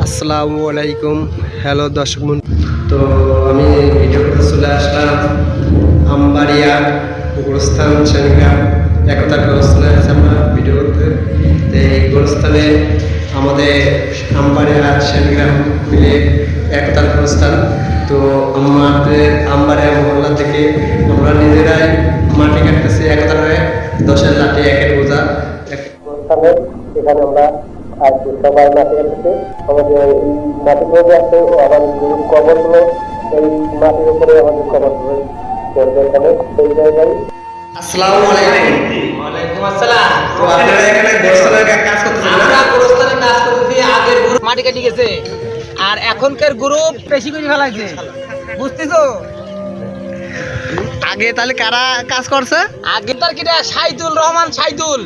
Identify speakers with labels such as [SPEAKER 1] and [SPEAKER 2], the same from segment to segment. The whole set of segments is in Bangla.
[SPEAKER 1] আসসালামু আলাইকুম। হ্যালো দর্শক বন্ধু, তো আমি ভিডিও করতে চলে আসলাম আমবাড়িয়া গোরস্থান সেনগ্রাম একতার গোরস্থানে আছে আমরা ভিডিও করতে। তো এই গোরস্থানে আমাদের আমবাড়িয়া সেনগ্রাম মিলে একতার গোরস্থান। তো আমাদের আমবাড়িয়া মহল্লা থেকে আমরা নিজেরাই মাটি কাটতেছি একতার হয়ে 10-এর লাঠি 1-এর বোঝা গোরস্থানে। এখানে আমরা আজকে সবাই মাটি কাটতেছে। আমাদের এই মাটিগুলো যে আছে আমাদের গরুর কবরগুলো এই মাটির উপরে আমাদের কবরগুলো করবে এখানে সেই জায়গায়। আসসালামু আলাইকুম।
[SPEAKER 2] ওয়ালাইকুম আসসালাম।
[SPEAKER 1] তো আপনারা এখানে গোরস্থানের কাজ করতেছেন?
[SPEAKER 2] আমরা গোরস্থানের কাজ করতেছি। আগের গ্রুপ মাটি কেটে গেছে আর এখনকার গ্রুপ বেশি করে ফেলাইছে, বুঝতেছো?
[SPEAKER 1] আগে তাহলে কারা কাজ করছে?
[SPEAKER 2] আগে তার কিটা সাইদুল রহমান সাইদুল,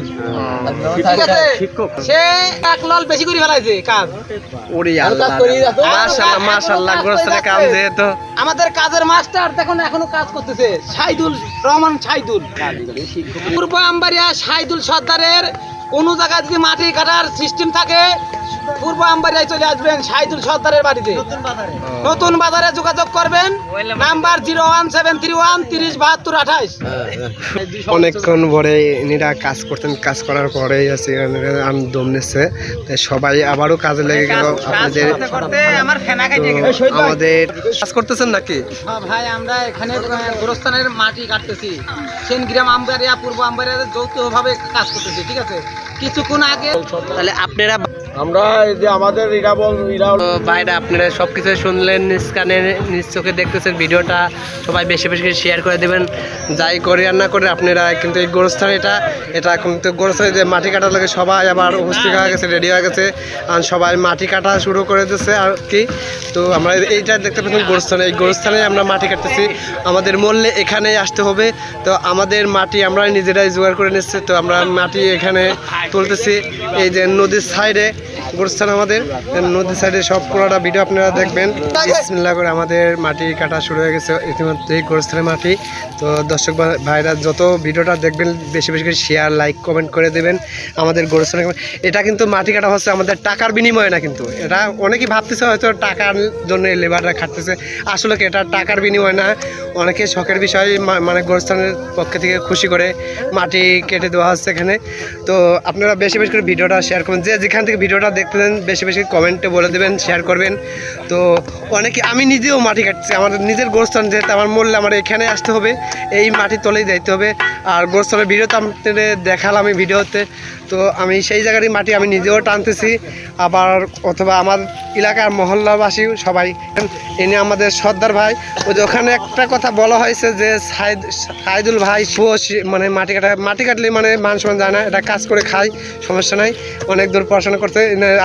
[SPEAKER 2] ঠিক আছে, সে এক লল বেশি করে ফেলাইছে কাজ।
[SPEAKER 1] ওরে আল্লাহ, মাশাআল্লাহ মাশাআল্লাহ, গোরস্থানের কাজ যেহেতু
[SPEAKER 2] আমাদের কাজের মাস্টার দেখুন এখনো কাজ করতেছে, সাইদুল রহমান সাইদুল। পূর্ব আমবাড়িয়া সাইদুল সর্দারের কোন জায়গায় যদি মাটি কাটার সিস্টেম থাকে পূর্ব আমবাড়িয়ায় চলে আসবেন সাইদুল সর্দারের বাড়িতে, নতুন বাজারে যোগাযোগ করবেন, নাম্বার 01731 307228।
[SPEAKER 1] অনেকক্ষণ পরে এরা কাজ করতেন, কাজ করার পরে আছে আমি দম নিচ্ছে, তাই সবাই আবারও কাজে লেগে গেল। আপনাদের আমাদের কাজ করতেছেন নাকি?
[SPEAKER 2] ভাই আমরা এখানে গোরস্থানের মাটি কাটতেছি, সেনগ্রাম আমবাড়িয়া পূর্ব আমবাড়িয়া যৌথভাবে কাজ করতেছি, ঠিক আছে। কিছুক্ষণ আগে
[SPEAKER 1] তাহলে আপনারা
[SPEAKER 3] আমরা এই যে আমাদের
[SPEAKER 1] ভাইরা আপনারা সব কিছু শুনলেন, নিজ কানে নিজ চোখে দেখতেছেন ভিডিওটা, সবাই বেশি বেশি শেয়ার করে দেবেন। যাই করে আর না করে আপনারা কিন্তু এই গোরস্থান এটা কিন্তু গোরস্থানে যে মাটি কাটার লাগে সবাই আবার উপস্থিত হয়ে গেছে, রেডি হয়ে গেছে, আর সবাই মাটি কাটা শুরু করে দিচ্ছে আর কি। তো আমরা এইটা দেখতে পাচ্ছি গোরস্থানে, এই গোরস্থানে আমরা মাটি কাটতেছি। আমাদের মূল্যে এখানেই আসতে হবে, তো আমাদের মাটি আমরা নিজেরাই জোগাড় করে নিচ্ছি। তো আমরা মাটি এখানে তুলতেছি এই যে নদীর সাইডে গোরস্থান, আমাদের নদীর সাইডে সব পুরোটা ভিডিও আপনারা দেখবেন। বিসমিল্লাহ করে আমাদের মাটি কাটা শুরু হয়ে গেছে ইতিমধ্যেই গোরস্থানের মাটি। তো দর্শক ভাইরা যত ভিডিওটা দেখবেন বেশি বেশি করে শেয়ার লাইক কমেন্ট করে দেবেন। আমাদের গোরস্থানে এটা কিন্তু মাটি কাটা হচ্ছে আমাদের টাকার বিনিময়ে না, কিন্তু এটা অনেকেই ভাবতেছে হয়তো টাকার জন্য লেবাররা খাটতেছে, আসলে কি এটা টাকার বিনিময় না, অনেকে শখের বিষয়, মানে গোরস্থানের পক্ষ থেকে খুশি করে মাটি কেটে দেওয়া হচ্ছে এখানে। তো আপনারা বেশি বেশি করে ভিডিওটা শেয়ার করবেন, যে যেখান থেকে ভিডিওটা দেখতেছেন বেশি বেশি কমেন্টে বলে দেবেন, শেয়ার করবেন। তো অনেকে, আমি নিজেও মাটি কাটছি, আমার নিজের গোরস্থান যেহেতু আমার মূল্যে আমার এখানে আসতে হবে, এই মাটি তলেই যাইতে হবে। আর গোরস্থানের ভিডিওতে আপনাদের দেখালাম এই ভিডিওতে, তো আমি সেই জায়গারই মাটি আমি নিজেও টানতেছি, আবার অথবা আমার এলাকার মহল্লাবাসী সবাই এনে আমাদের সর্দার ভাই, ওই যে ওখানে একটা কথা বলা হয়েছে যে সাইদুল ভাই মানে মাটি কাটলে মানে মান সম্মান যায় না, এটা কাজ করে খায়, সমস্যা নাই, অনেক দূর পড়াশোনা করতে।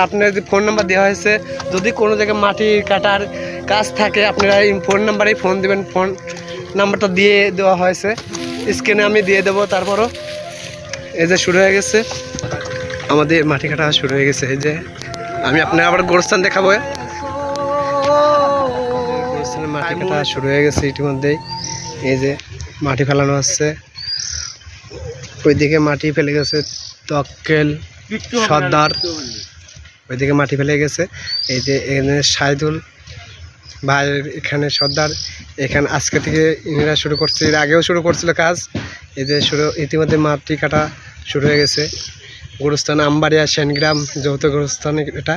[SPEAKER 1] আপনার যে ফোন নাম্বার দেওয়া হয়েছে, যদি কোনো জায়গায় মাটি কাটার কাজ থাকে আপনারা এই ফোন নাম্বারেই ফোন দেবেন, ফোন নাম্বারটা দিয়ে দেওয়া হয়েছে, স্ক্রিনে আমি দিয়ে দেবো। তারপরও এই যে শুরু হয়ে গেছে আমাদের মাটি কাটা শুরু হয়ে গেছে, এই যে আমি আপনার আবার গোরস্থান দেখাবো। গোরস্থানের মাটি কাটা শুরু হয়ে গেছে ইতিমধ্যেই, এই যে মাটি ফেলানো হচ্ছে, ওইদিকে মাটি ফেলে গেছে তক্কেল সর্দার, ওইদিকে মাটি ফেলে গেছে। এই যে এখানে সাইদুল ভাই, এখানে সর্দার, এখানে আজকে থেকে ইনারা শুরু করছে, এর আগেও শুরু করছিল কাজ। এই যে ইতিমধ্যে মাটি কাটা শুরু হয়ে গেছে। গোরস্থান আমবাড়িয়া সেনগ্রাম যৌথ গোরস্থান এটা।